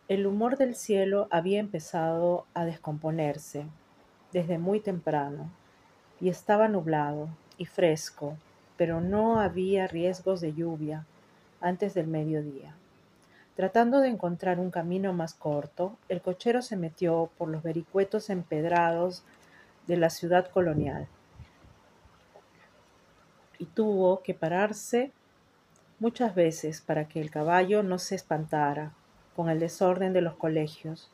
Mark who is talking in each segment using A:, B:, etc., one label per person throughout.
A: El humor del cielo había empezado a descomponerse desde muy temprano y estaba nublado y fresco, pero no había riesgos de lluvia antes del mediodía. Tratando de encontrar un camino más corto, el cochero se metió por los vericuetos empedrados de la ciudad colonial y tuvo que pararse muchas veces para que el caballo no se espantara con el desorden de los colegios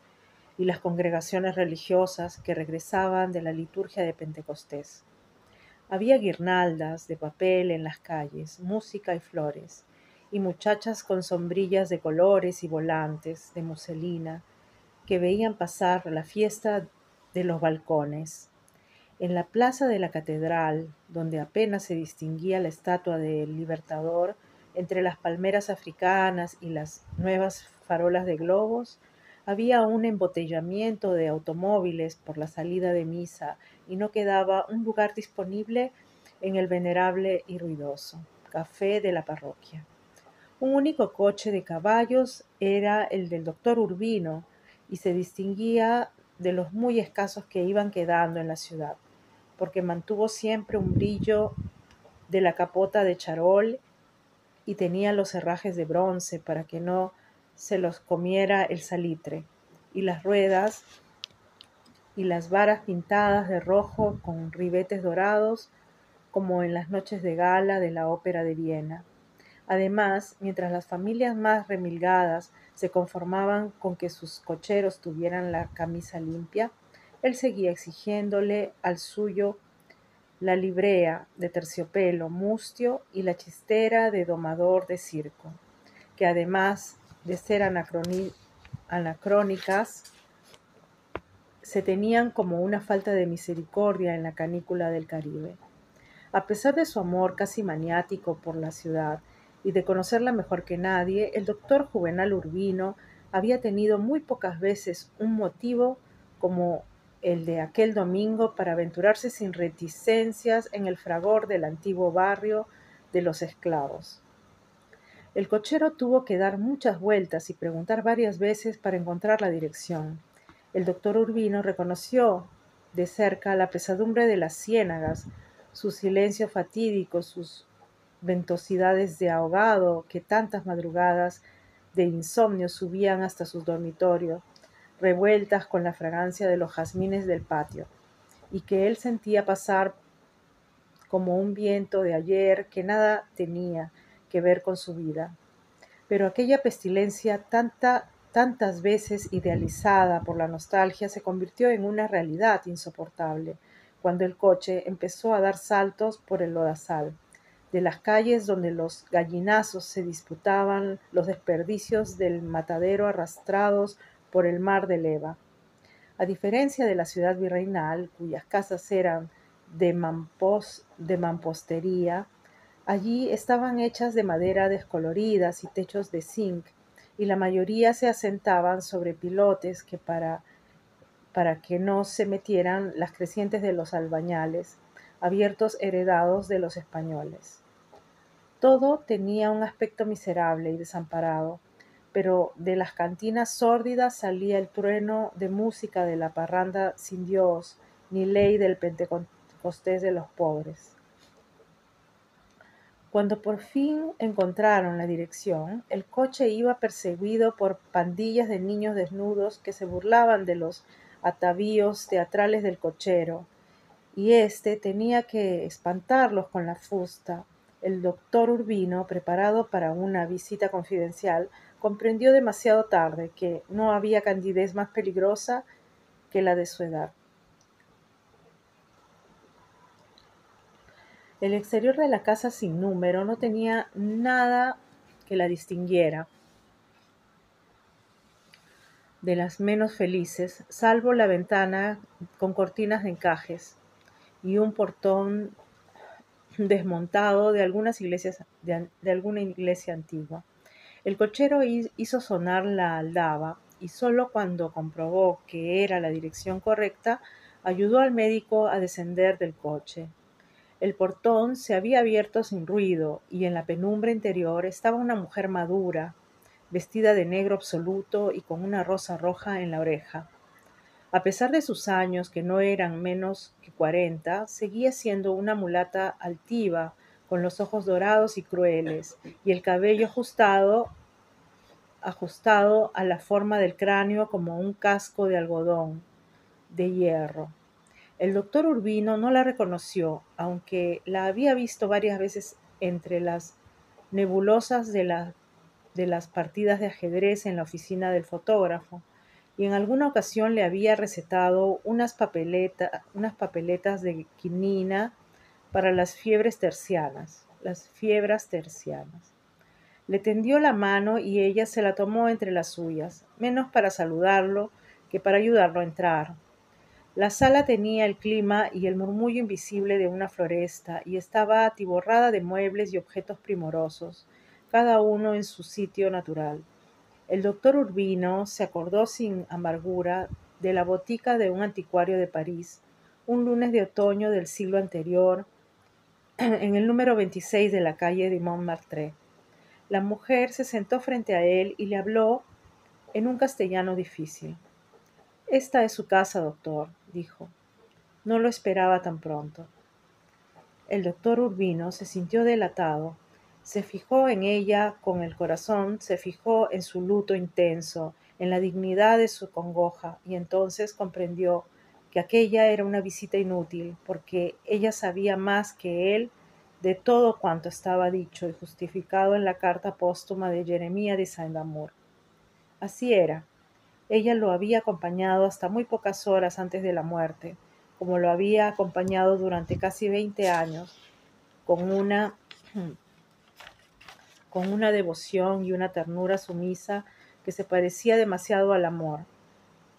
A: y las congregaciones religiosas que regresaban de la liturgia de Pentecostés. Había guirnaldas de papel en las calles, música y flores, y muchachas con sombrillas de colores y volantes de muselina que veían pasar la fiesta de los balcones. En la plaza de la catedral, donde apenas se distinguía la estatua del Libertador entre las palmeras africanas y las nuevas farolas de globos, había un embotellamiento de automóviles por la salida de misa y no quedaba un lugar disponible en el venerable y ruidoso café de la parroquia. Un único coche de caballos era el del doctor Urbino y se distinguía de los muy escasos que iban quedando en la ciudad, porque mantuvo siempre un brillo de la capota de charol y tenía los herrajes de bronce para que no se los comiera el salitre, y las ruedas y las varas pintadas de rojo con ribetes dorados, como en las noches de gala de la ópera de Viena. Además, mientras las familias más remilgadas se conformaban con que sus cocheros tuvieran la camisa limpia, él seguía exigiéndole al suyo la librea de terciopelo mustio y la chistera de domador de circo, que además de ser anacrónicas, se tenían como una falta de misericordia en la canícula del Caribe. A pesar de su amor casi maniático por la ciudad y de conocerla mejor que nadie, el doctor Juvenal Urbino había tenido muy pocas veces un motivo como el de aquel domingo para aventurarse sin reticencias en el fragor del antiguo barrio de los esclavos. El cochero tuvo que dar muchas vueltas y preguntar varias veces para encontrar la dirección. El doctor Urbino reconoció de cerca la pesadumbre de las ciénagas, su silencio fatídico, sus ventosidades de ahogado que tantas madrugadas de insomnio subían hasta sus dormitorios, revueltas con la fragancia de los jazmines del patio, y que él sentía pasar como un viento de ayer que nada tenía que ver con su vida. Pero aquella pestilencia tantas veces idealizada por la nostalgia se convirtió en una realidad insoportable cuando el coche empezó a dar saltos por el lodazal de las calles donde los gallinazos se disputaban los desperdicios del matadero arrastrados por el mar de leva. A diferencia de la ciudad virreinal, cuyas casas eran de mampostería, allí estaban hechas de madera descoloridas y techos de zinc, y la mayoría se asentaban sobre pilotes para que no se metieran las crecientes de los albañales, abiertos heredados de los españoles. Todo tenía un aspecto miserable y desamparado, pero de las cantinas sórdidas salía el trueno de música de la parranda sin Dios ni ley del Pentecostés de los pobres. Cuando por fin encontraron la dirección, el coche iba perseguido por pandillas de niños desnudos que se burlaban de los atavíos teatrales del cochero, y éste tenía que espantarlos con la fusta. El doctor Urbino, preparado para una visita confidencial, comprendió demasiado tarde que no había candidez más peligrosa que la de su edad. El exterior de la casa sin número no tenía nada que la distinguiera de las menos felices, salvo la ventana con cortinas de encajes y un portón desmontado de alguna iglesia antigua. El cochero hizo sonar la aldaba y solo cuando comprobó que era la dirección correcta, ayudó al médico a descender del coche. El portón se había abierto sin ruido y en la penumbra interior estaba una mujer madura, vestida de negro absoluto y con una rosa roja en la oreja. A pesar de sus años, que no eran menos que 40, seguía siendo una mulata altiva, con los ojos dorados y crueles, y el cabello ajustado a la forma del cráneo como un casco de algodón de hierro. El doctor Urbino no la reconoció, aunque la había visto varias veces entre las nebulosas de las partidas de ajedrez en la oficina del fotógrafo, y en alguna ocasión le había recetado unas papeletas de quinina para las fiebras tercianas. Le tendió la mano y ella se la tomó entre las suyas, menos para saludarlo que para ayudarlo a entrar. La sala tenía el clima y el murmullo invisible de una floresta y estaba atiborrada de muebles y objetos primorosos, cada uno en su sitio natural. El doctor Urbino se acordó sin amargura de la botica de un anticuario de París, un lunes de otoño del siglo anterior, en el número 26 de la calle de Montmartre. La mujer se sentó frente a él y le habló en un castellano difícil. Esta es su casa, doctor, dijo. No lo esperaba tan pronto. El doctor Urbino se sintió delatado. Se fijó en ella con el corazón, se fijó en su luto intenso, en la dignidad de su congoja, y entonces comprendió que aquella era una visita inútil, porque ella sabía más que él de todo cuanto estaba dicho y justificado en la carta póstuma de Jeremía de Saint-Amour. Así era. Ella lo había acompañado hasta muy pocas horas antes de la muerte, como lo había acompañado durante casi 20 años, con una, con una devoción y una ternura sumisa que se parecía demasiado al amor,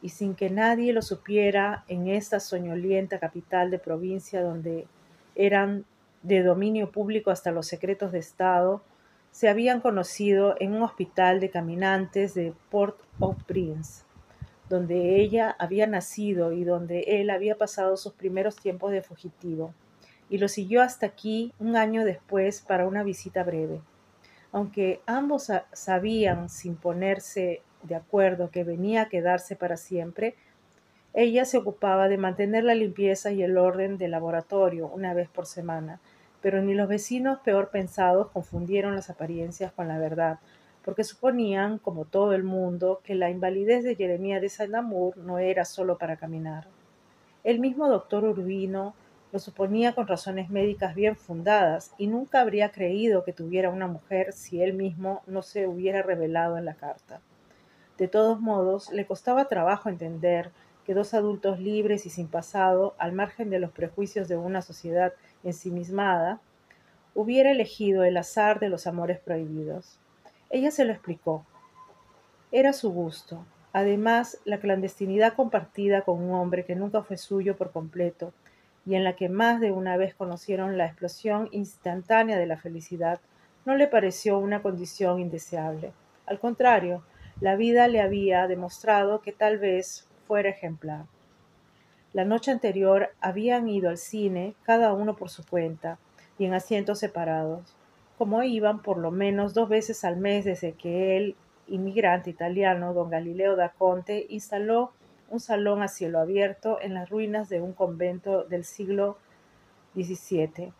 A: y sin que nadie lo supiera en esta soñolienta capital de provincia donde eran de dominio público hasta los secretos de Estado, se habían conocido en un hospital de caminantes de Port-au-Prince, donde ella había nacido y donde él había pasado sus primeros tiempos de fugitivo, y lo siguió hasta aquí un año después para una visita breve. Aunque ambos sabían sin ponerse de acuerdo que venía a quedarse para siempre, ella se ocupaba de mantener la limpieza y el orden del laboratorio una vez por semana, pero ni los vecinos peor pensados confundieron las apariencias con la verdad, porque suponían, como todo el mundo, que la invalidez de Jeremía de Saint-Amour no era solo para caminar. El mismo doctor Urbino lo suponía con razones médicas bien fundadas, y nunca habría creído que tuviera una mujer si él mismo no se hubiera revelado en la carta. De todos modos, le costaba trabajo entender que dos adultos libres y sin pasado, al margen de los prejuicios de una sociedad ensimismada, hubiera elegido el azar de los amores prohibidos. Ella se lo explicó. Era su gusto. Además, la clandestinidad compartida con un hombre que nunca fue suyo por completo y en la que más de una vez conocieron la explosión instantánea de la felicidad, no le pareció una condición indeseable. Al contrario, la vida le había demostrado que tal vez fuera ejemplar. La noche anterior habían ido al cine, cada uno por su cuenta, y en asientos separados, como iban por lo menos 2 veces al mes desde que el inmigrante italiano don Galileo da Conte instaló un salón a cielo abierto en las ruinas de un convento del siglo XVII.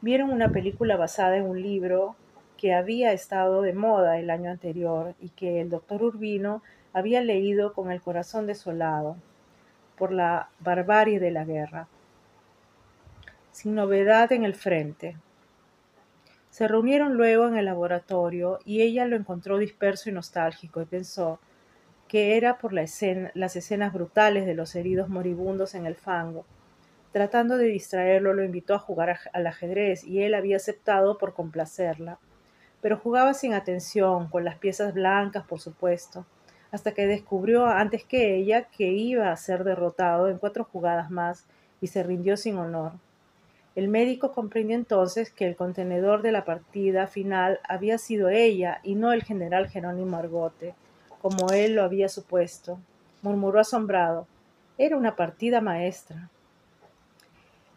A: Vieron una película basada en un libro que había estado de moda el año anterior y que el doctor Urbino había leído con el corazón desolado por la barbarie de la guerra, sin novedad en el frente. Se reunieron luego en el laboratorio y ella lo encontró disperso y nostálgico y pensó que era por las escenas brutales de los heridos moribundos en el fango. Tratando de distraerlo, lo invitó a jugar al ajedrez y él había aceptado por complacerla, pero jugaba sin atención, con las piezas blancas, por supuesto, hasta que descubrió antes que ella que iba a ser derrotado en 4 jugadas más y se rindió sin honor. El médico comprendió entonces que el contenedor de la partida final había sido ella y no el general Jerónimo Argote, como él lo había supuesto. Murmuró asombrado. Era una partida maestra.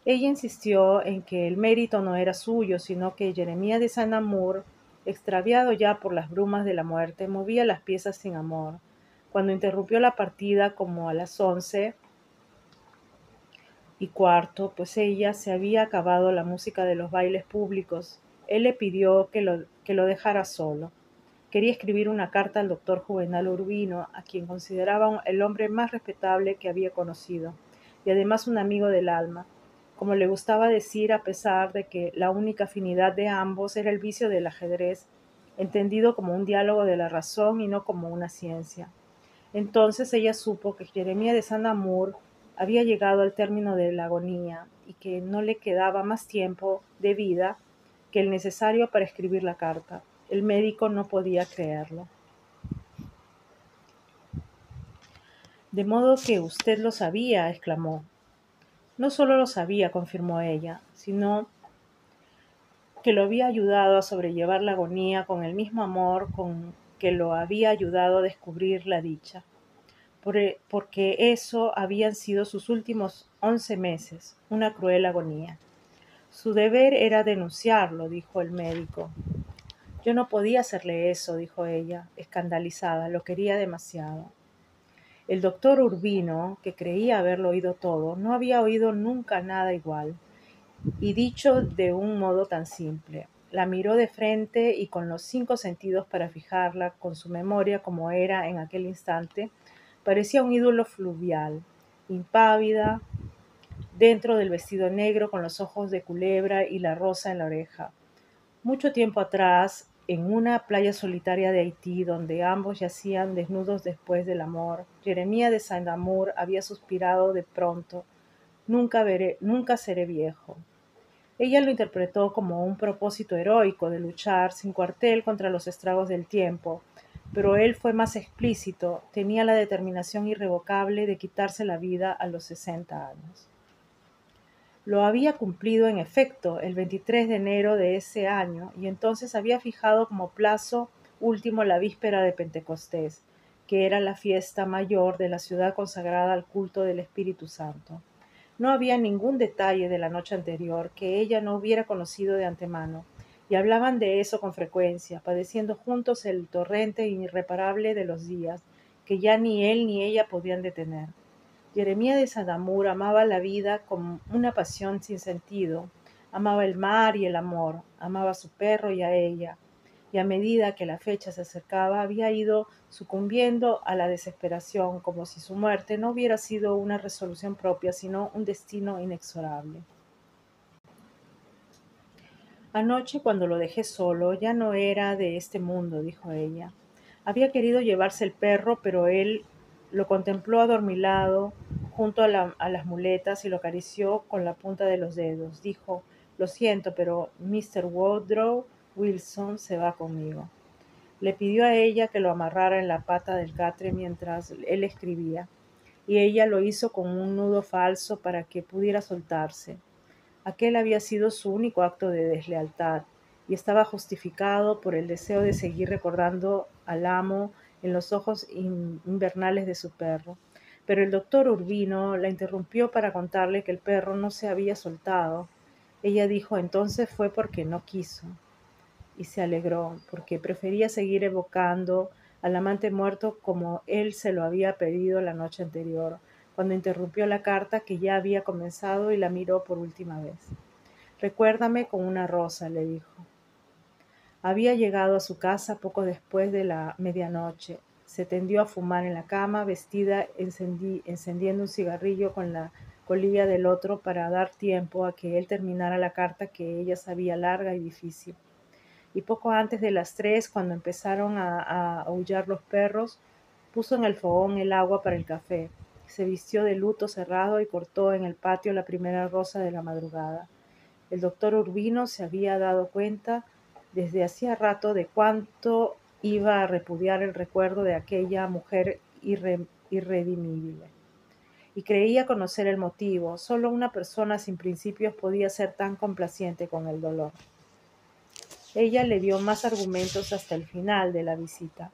A: Ella insistió en que el mérito no era suyo, sino que Jeremías de Saint-Amour extraviado ya por las brumas de la muerte, movía las piezas sin amor. Cuando interrumpió la partida como a las 11:15, pues ella se había acabado la música de los bailes públicos. Él le pidió que lo dejara solo. Quería escribir una carta al doctor Juvenal Urbino, a quien consideraba el hombre más respetable que había conocido, y además un amigo del alma, como le gustaba decir, a pesar de que la única afinidad de ambos era el vicio del ajedrez, entendido como un diálogo de la razón y no como una ciencia. Entonces ella supo que Jeremías de Saint Amour había llegado al término de la agonía y que no le quedaba más tiempo de vida que el necesario para escribir la carta. El médico no podía creerlo. De modo que usted lo sabía, exclamó. No solo lo sabía, confirmó ella, sino que lo había ayudado a sobrellevar la agonía con el mismo amor con que lo había ayudado a descubrir la dicha. Porque eso habían sido sus últimos 11 meses, una cruel agonía. Su deber era denunciarlo, dijo el médico. Yo no podía hacerle eso, dijo ella, escandalizada, lo quería demasiado. El doctor Urbino, que creía haberlo oído todo, no había oído nunca nada igual, y dicho de un modo tan simple. La miró de frente y con los 5 sentidos para fijarla con su memoria como era en aquel instante, parecía un ídolo fluvial, impávida, dentro del vestido negro con los ojos de culebra y la rosa en la oreja. Mucho tiempo atrás, en una playa solitaria de Haití, donde ambos yacían desnudos después del amor, Jeremías de Saint-Amour había suspirado de pronto: nunca seré viejo. Ella lo interpretó como un propósito heroico de luchar sin cuartel contra los estragos del tiempo, pero él fue más explícito, tenía la determinación irrevocable de quitarse la vida a los 60 años. Lo había cumplido en efecto el 23 de enero de ese año y entonces había fijado como plazo último la víspera de Pentecostés, que era la fiesta mayor de la ciudad consagrada al culto del Espíritu Santo. No había ningún detalle de la noche anterior que ella no hubiera conocido de antemano, y hablaban de eso con frecuencia, padeciendo juntos el torrente irreparable de los días, que ya ni él ni ella podían detener. Jeremías de Saint-Amour amaba la vida con una pasión sin sentido, amaba el mar y el amor, amaba a su perro y a ella, y a medida que la fecha se acercaba había ido sucumbiendo a la desesperación, como si su muerte no hubiera sido una resolución propia, sino un destino inexorable. Anoche, cuando lo dejé solo, ya no era de este mundo, dijo ella. Había querido llevarse el perro, pero él lo contempló adormilado junto a las muletas y lo acarició con la punta de los dedos. Dijo: lo siento, pero Mr. Woodrow Wilson se va conmigo. Le pidió a ella que lo amarrara en la pata del catre mientras él escribía, y ella lo hizo con un nudo falso para que pudiera soltarse. Aquel había sido su único acto de deslealtad, y estaba justificado por el deseo de seguir recordando al amo en los ojos invernales de su perro. Pero el doctor Urbino la interrumpió para contarle que el perro no se había soltado. Ella dijo: entonces fue porque no quiso, y se alegró, porque prefería seguir evocando al amante muerto como él se lo había pedido la noche anterior, cuando interrumpió la carta que ya había comenzado y la miró por última vez. Recuérdame con una rosa, le dijo. Había llegado a su casa poco después de la medianoche. Se tendió a fumar en la cama, vestida, encendiendo un cigarrillo con la colilla del otro para dar tiempo a que él terminara la carta que ella sabía larga y difícil. Y poco antes de las 3, cuando empezaron a aullar los perros, puso en el fogón el agua para el café. Se vistió de luto cerrado y cortó en el patio la primera rosa de la madrugada. El doctor Urbino se había dado cuenta desde hacía rato de cuánto iba a repudiar el recuerdo de aquella mujer irredimible. Y creía conocer el motivo. Solo una persona sin principios podía ser tan complaciente con el dolor. Ella le dio más argumentos hasta el final de la visita.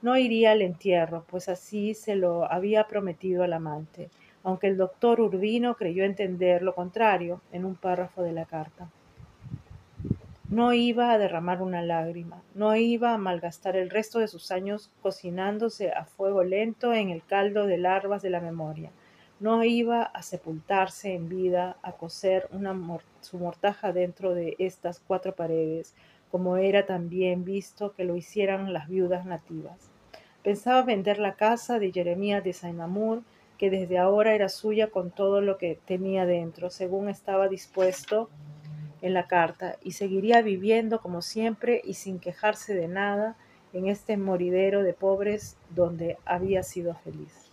A: No iría al entierro, pues así se lo había prometido al amante, aunque el doctor Urbino creyó entender lo contrario en un párrafo de la carta. No iba a derramar una lágrima, no iba a malgastar el resto de sus años cocinándose a fuego lento en el caldo de larvas de la memoria. No iba a sepultarse en vida, a cocer su mortaja dentro de estas cuatro paredes, como era también visto que lo hicieran las viudas nativas. Pensaba vender la casa de Jeremías de Saint-Amour, que desde ahora era suya con todo lo que tenía dentro, según estaba dispuesto en la carta, y seguiría viviendo como siempre y sin quejarse de nada en este moridero de pobres donde había sido feliz.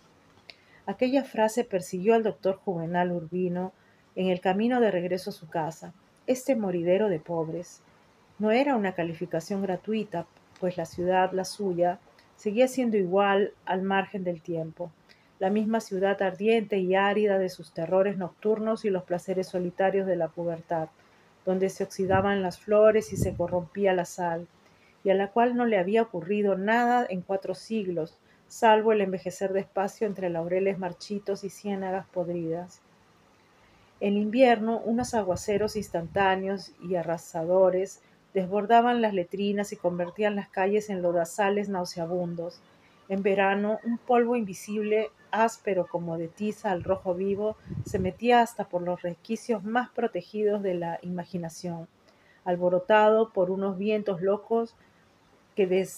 A: Aquella frase persiguió al doctor Juvenal Urbino en el camino de regreso a su casa. Este moridero de pobres no era una calificación gratuita, pues la ciudad, la suya, seguía siendo igual al margen del tiempo, la misma ciudad ardiente y árida de sus terrores nocturnos y los placeres solitarios de la pubertad, donde se oxidaban las flores y se corrompía la sal, y a la cual no le había ocurrido nada en 4 siglos, salvo el envejecer despacio entre laureles marchitos y ciénagas podridas. En invierno, unos aguaceros instantáneos y arrasadores desbordaban las letrinas y convertían las calles en lodazales nauseabundos. En verano, un polvo invisible, áspero como de tiza al rojo vivo, se metía hasta por los resquicios más protegidos de la imaginación, alborotado por unos vientos locos que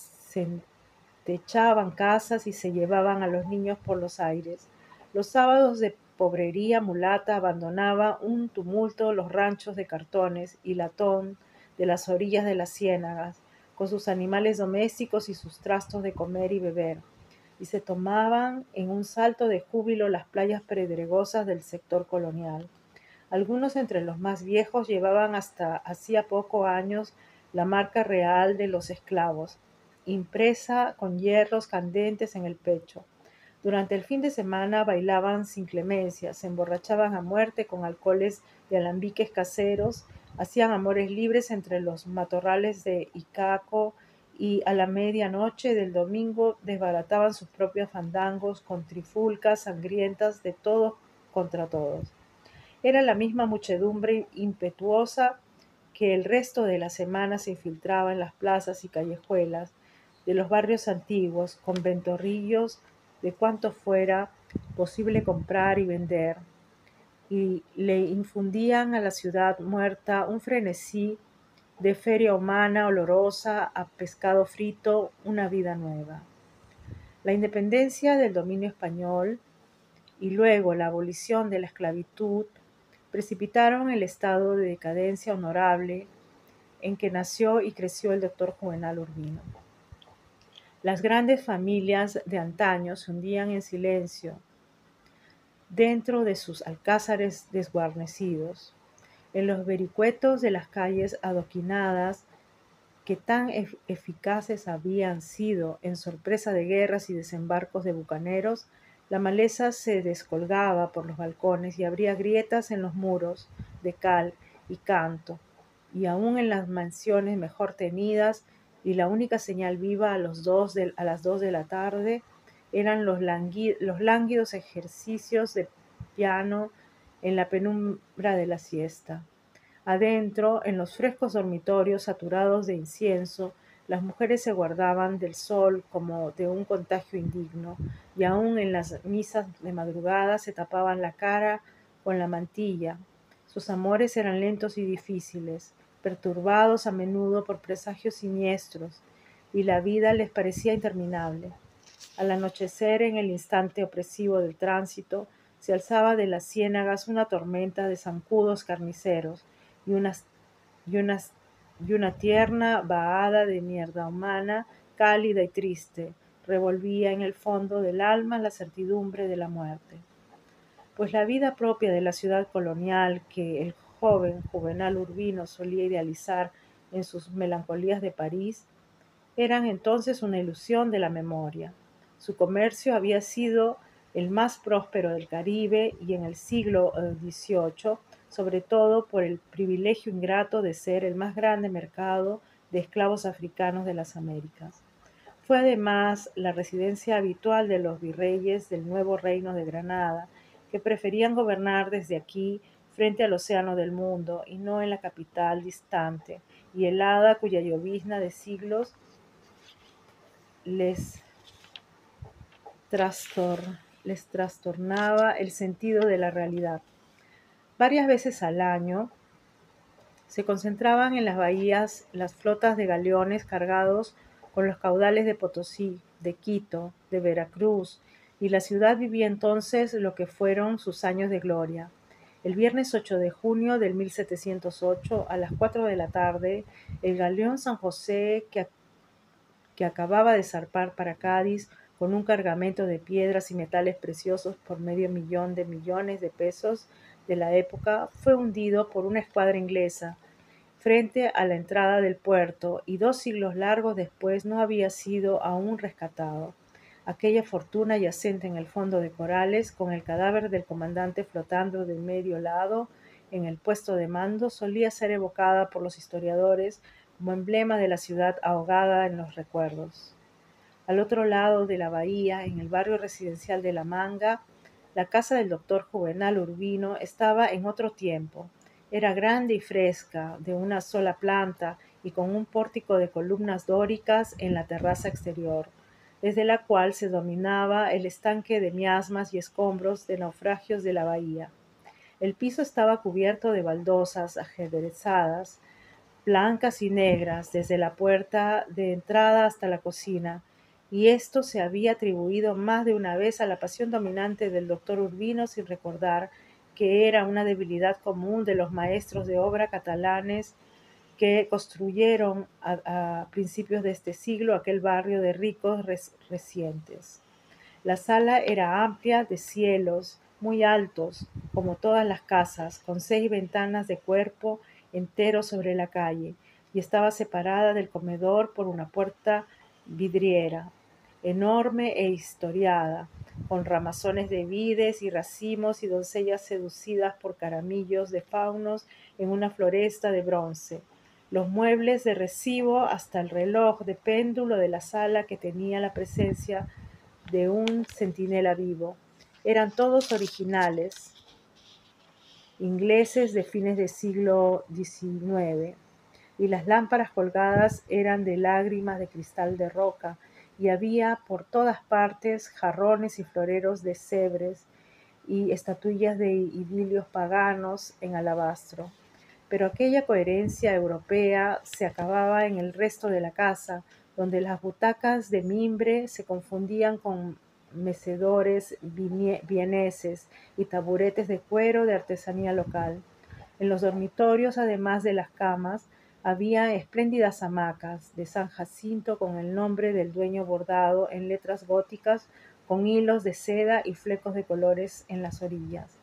A: techaban casas y se llevaban a los niños por los aires. Los sábados de pobrería mulata abandonaba un tumulto los ranchos de cartones y latón de las orillas de las ciénagas, con sus animales domésticos y sus trastos de comer y beber, y se tomaban en un salto de júbilo las playas pedregosas del sector colonial. Algunos entre los más viejos llevaban hasta hacía pocos años la marca real de los esclavos, impresa con hierros candentes en el pecho. Durante el fin de semana bailaban sin clemencia, se emborrachaban a muerte con alcoholes de alambiques caseros, hacían amores libres entre los matorrales de Icaco y a la medianoche del domingo desbarataban sus propios fandangos con trifulcas sangrientas de todos contra todos. Era la misma muchedumbre impetuosa que el resto de la semana se infiltraba en las plazas y callejuelas de los barrios antiguos, con ventorrillos de cuanto fuera posible comprar y vender, y le infundían a la ciudad muerta un frenesí de feria humana olorosa a pescado frito, una vida nueva. La independencia del dominio español y luego la abolición de la esclavitud precipitaron el estado de decadencia honorable en que nació y creció el doctor Juvenal Urbino. Las grandes familias de antaño se hundían en silencio dentro de sus alcázares desguarnecidos, en los vericuetos de las calles adoquinadas que tan eficaces habían sido en sorpresa de guerras y desembarcos de bucaneros. La maleza se descolgaba por los balcones y abría grietas en los muros de cal y canto, y aun en las mansiones mejor tenidas, y la única señal viva a las 2 de la tarde eran los lánguidos ejercicios de piano en la penumbra de la siesta. Adentro, en los frescos dormitorios saturados de incienso, las mujeres se guardaban del sol como de un contagio indigno, y aun en las misas de madrugada se tapaban la cara con la mantilla. Sus amores eran lentos y difíciles, perturbados a menudo por presagios siniestros, y la vida les parecía interminable. Al anochecer, en el instante opresivo del tránsito, se alzaba de las ciénagas una tormenta de zancudos carniceros y y unas- y una tierna vaada de mierda humana, cálida y triste, revolvía en el fondo del alma la certidumbre de la muerte. Pues la vida propia de la ciudad colonial que el joven Juvenal Urbino solía idealizar en sus melancolías de París, eran entonces una ilusión de la memoria. Su comercio había sido el más próspero del Caribe y en el siglo XVIII, sobre todo por el privilegio ingrato de ser el más grande mercado de esclavos africanos de las Américas. Fue además la residencia habitual de los virreyes del nuevo reino de Granada, que preferían gobernar desde aquí frente al océano del mundo y no en la capital distante, y helada cuya llovizna de siglos les, les trastornaba el sentido de la realidad. Varias veces al año se concentraban en las bahías las flotas de galeones cargados con los caudales de Potosí, de Quito, de Veracruz, y la ciudad vivía entonces lo que fueron sus años de gloria. El viernes 8 de junio del 1708, a las 4 de la tarde, el galeón San José, que acababa de zarpar para Cádiz con un cargamento de piedras y metales preciosos por medio millón de millones de pesos de la época, fue hundido por una escuadra inglesa frente a la entrada del puerto y 2 siglos largos después no había sido aún rescatado. Aquella fortuna yacente en el fondo de corales, con el cadáver del comandante flotando de medio lado en el puesto de mando, solía ser evocada por los historiadores como emblema de la ciudad ahogada en los recuerdos. Al otro lado de la bahía, en el barrio residencial de La Manga, la casa del doctor Juvenal Urbino estaba en otro tiempo. Era grande y fresca, de una sola planta y con un pórtico de columnas dóricas en la terraza exterior, desde la cual se dominaba el estanque de miasmas y escombros de naufragios de la bahía. El piso estaba cubierto de baldosas ajedrezadas, blancas y negras, desde la puerta de entrada hasta la cocina, y esto se había atribuido más de una vez a la pasión dominante del doctor Urbino, sin recordar que era una debilidad común de los maestros de obra catalanes que construyeron a principios de este siglo aquel barrio de ricos recientes. La sala era amplia, de cielos muy altos, como todas las casas, con 6 ventanas de cuerpo entero sobre la calle, y estaba separada del comedor por una puerta vidriera, enorme e historiada, con ramazones de vides y racimos y doncellas seducidas por caramillos de faunos en una floresta de bronce. Los muebles de recibo hasta el reloj de péndulo de la sala, que tenía la presencia de un centinela vivo. Eran todos originales, ingleses de fines del siglo XIX, y las lámparas colgadas eran de lágrimas de cristal de roca, y había por todas partes jarrones y floreros de cebres y estatuillas de idilios paganos en alabastro. Pero aquella coherencia europea se acababa en el resto de la casa, donde las butacas de mimbre se confundían con mecedores vieneses y taburetes de cuero de artesanía local. En los dormitorios, además de las camas, había espléndidas hamacas de San Jacinto con el nombre del dueño bordado en letras góticas, con hilos de seda y flecos de colores en las orillas.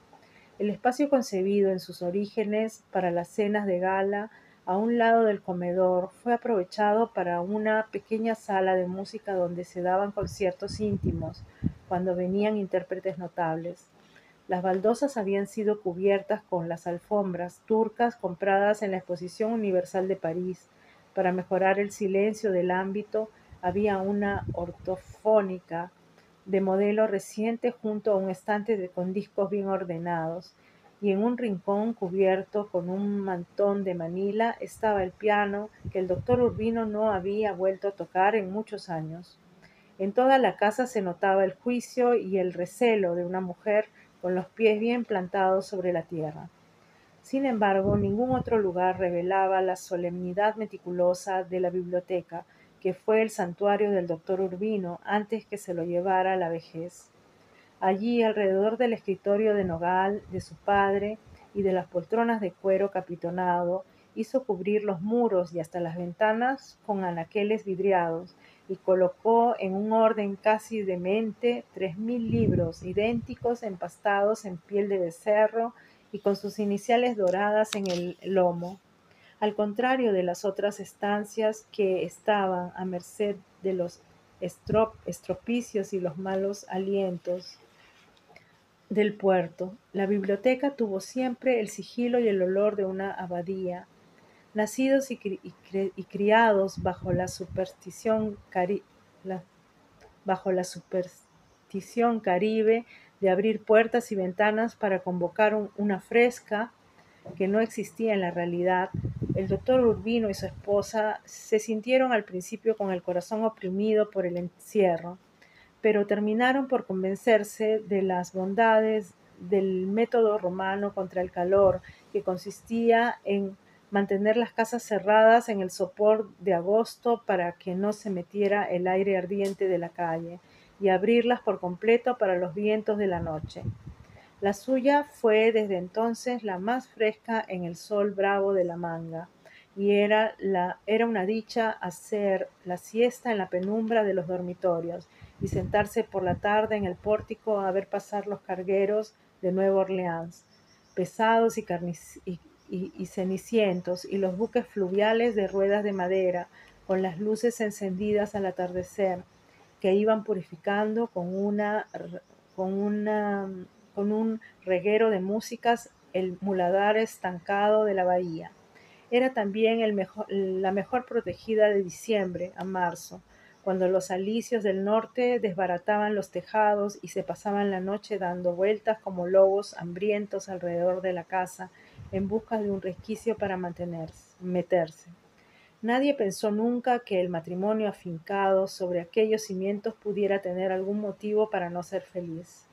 A: El espacio concebido en sus orígenes para las cenas de gala a un lado del comedor fue aprovechado para una pequeña sala de música donde se daban conciertos íntimos cuando venían intérpretes notables. Las baldosas habían sido cubiertas con las alfombras turcas compradas en la Exposición Universal de París. Para mejorar el silencio del ámbito había una ortofónica de modelo reciente junto a un estante con discos bien ordenados, y en un rincón cubierto con un mantón de Manila estaba el piano que el doctor Urbino no había vuelto a tocar en muchos años. En toda la casa se notaba el juicio y el recelo de una mujer con los pies bien plantados sobre la tierra. Sin embargo, ningún otro lugar revelaba la solemnidad meticulosa de la biblioteca, que fue el santuario del doctor Urbino antes que se lo llevara la vejez. Allí, alrededor del escritorio de nogal de su padre y de las poltronas de cuero capitonado, hizo cubrir los muros y hasta las ventanas con anaqueles vidriados, y colocó en un orden casi demente 3000 libros, idénticos, empastados en piel de becerro y con sus iniciales doradas en el lomo. Al contrario de las otras estancias que estaban a merced de los estropicios y los malos alientos del puerto, la biblioteca tuvo siempre el sigilo y el olor de una abadía. Nacidos y criados bajo la superstición caribe de abrir puertas y ventanas para convocar una fresca que no existía en la realidad, El doctor Urbino y su esposa se sintieron al principio con el corazón oprimido por el encierro, pero terminaron por convencerse de las bondades del método romano contra el calor, que consistía en mantener las casas cerradas en el sopor de agosto para que no se metiera el aire ardiente de la calle, y abrirlas por completo para los vientos de la noche. La suya fue desde entonces la más fresca en el sol bravo de la Manga, y era una dicha hacer la siesta en la penumbra de los dormitorios y sentarse por la tarde en el pórtico a ver pasar los cargueros de Nueva Orleans, pesados y cenicientos, y los buques fluviales de ruedas de madera, con las luces encendidas al atardecer, que iban purificando con una con un reguero de músicas el muladar estancado de la bahía. Era también la mejor protegida de diciembre a marzo, cuando los alisios del norte desbarataban los tejados y se pasaban la noche dando vueltas como lobos hambrientos alrededor de la casa en busca de un resquicio para meterse. Nadie pensó nunca que el matrimonio afincado sobre aquellos cimientos pudiera tener algún motivo para no ser feliz.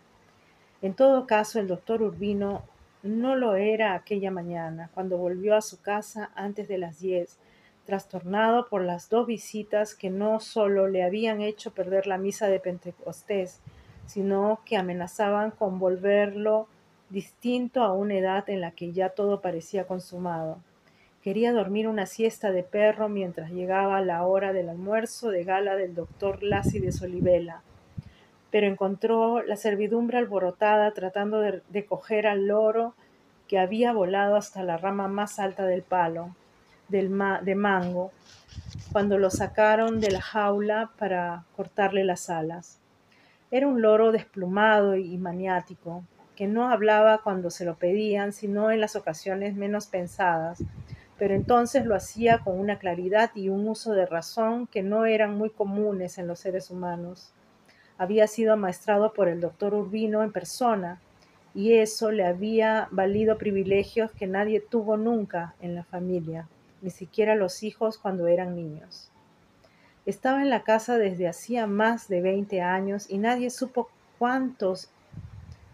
A: En todo caso, el doctor Urbino no lo era aquella mañana, cuando volvió a su casa antes de las 10, trastornado por las dos visitas que no solo le habían hecho perder la misa de Pentecostés, sino que amenazaban con volverlo distinto a una edad en la que ya todo parecía consumado. Quería dormir una siesta de perro mientras llegaba la hora del almuerzo de gala del doctor Lassi de Solivela, pero encontró la servidumbre alborotada tratando de coger al loro que había volado hasta la rama más alta del palo de mango cuando lo sacaron de la jaula para cortarle las alas. Era un loro desplumado y maniático, que no hablaba cuando se lo pedían, sino en las ocasiones menos pensadas, pero entonces lo hacía con una claridad y un uso de razón que no eran muy comunes en los seres humanos. Había sido amaestrado por el doctor Urbino en persona, y eso le había valido privilegios que nadie tuvo nunca en la familia, ni siquiera los hijos cuando eran niños. Estaba en la casa desde hacía más de 20 años y nadie supo cuántos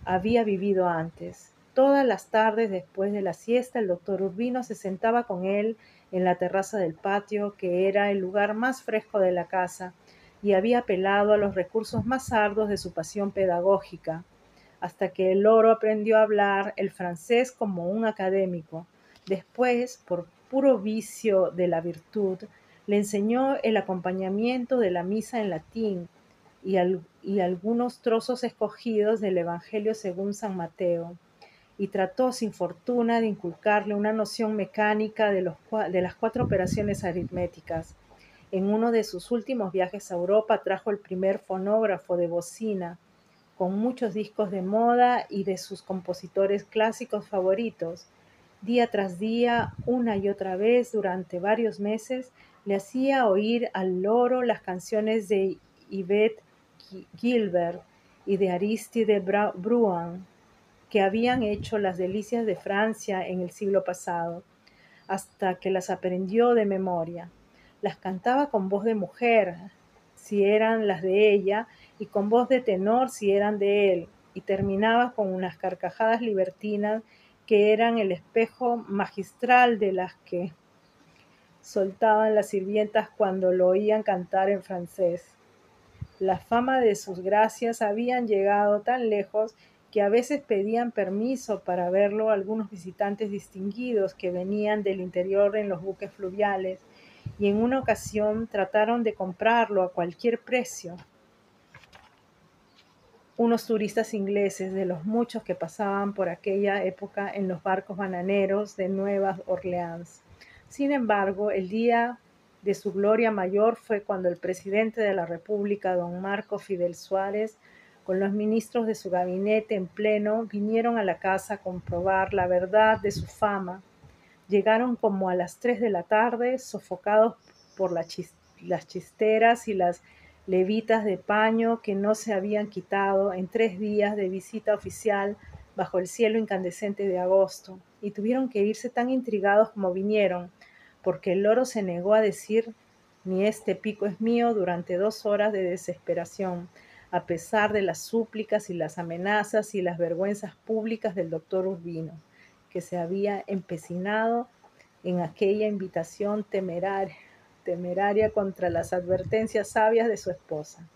A: había vivido antes. Todas las tardes después de la siesta, el doctor Urbino se sentaba con él en la terraza del patio, que era el lugar más fresco de la casa, y había apelado a los recursos más arduos de su pasión pedagógica, hasta que el loro aprendió a hablar el francés como un académico. Después, por puro vicio de la virtud, le enseñó el acompañamiento de la misa en latín y algunos trozos escogidos del Evangelio según San Mateo, y trató sin fortuna de inculcarle una noción mecánica de las cuatro operaciones aritméticas. En uno de sus últimos viajes a Europa trajo el primer fonógrafo de bocina, con muchos discos de moda y de sus compositores clásicos favoritos. Día tras día, una y otra vez, durante varios meses, le hacía oír al loro las canciones de Yvette Gilbert y de Aristide Bruant, que habían hecho las delicias de Francia en el siglo pasado, hasta que las aprendió de memoria. Las cantaba con voz de mujer, si eran las de ella, y con voz de tenor si eran de él, y terminaba con unas carcajadas libertinas que eran el espejo magistral de las que soltaban las sirvientas cuando lo oían cantar en francés. La fama de sus gracias habían llegado tan lejos que a veces pedían permiso para verlo algunos visitantes distinguidos que venían del interior en los buques fluviales, y en una ocasión trataron de comprarlo a cualquier precio unos turistas ingleses de los muchos que pasaban por aquella época en los barcos bananeros de Nueva Orleans. Sin embargo, el día de su gloria mayor fue cuando el presidente de la República, don Marco Fidel Suárez, con los ministros de su gabinete en pleno, vinieron a la casa a comprobar la verdad de su fama. Llegaron como a las 3 de la tarde, sofocados por las chisteras y las levitas de paño que no se habían quitado en 3 días de visita oficial bajo el cielo incandescente de agosto, y tuvieron que irse tan intrigados como vinieron, porque el loro se negó a decir ni este pico es mío durante 2 horas de desesperación, a pesar de las súplicas y las amenazas y las vergüenzas públicas del doctor Urbino, que se había empecinado en aquella invitación temeraria contra las advertencias sabias de su esposa.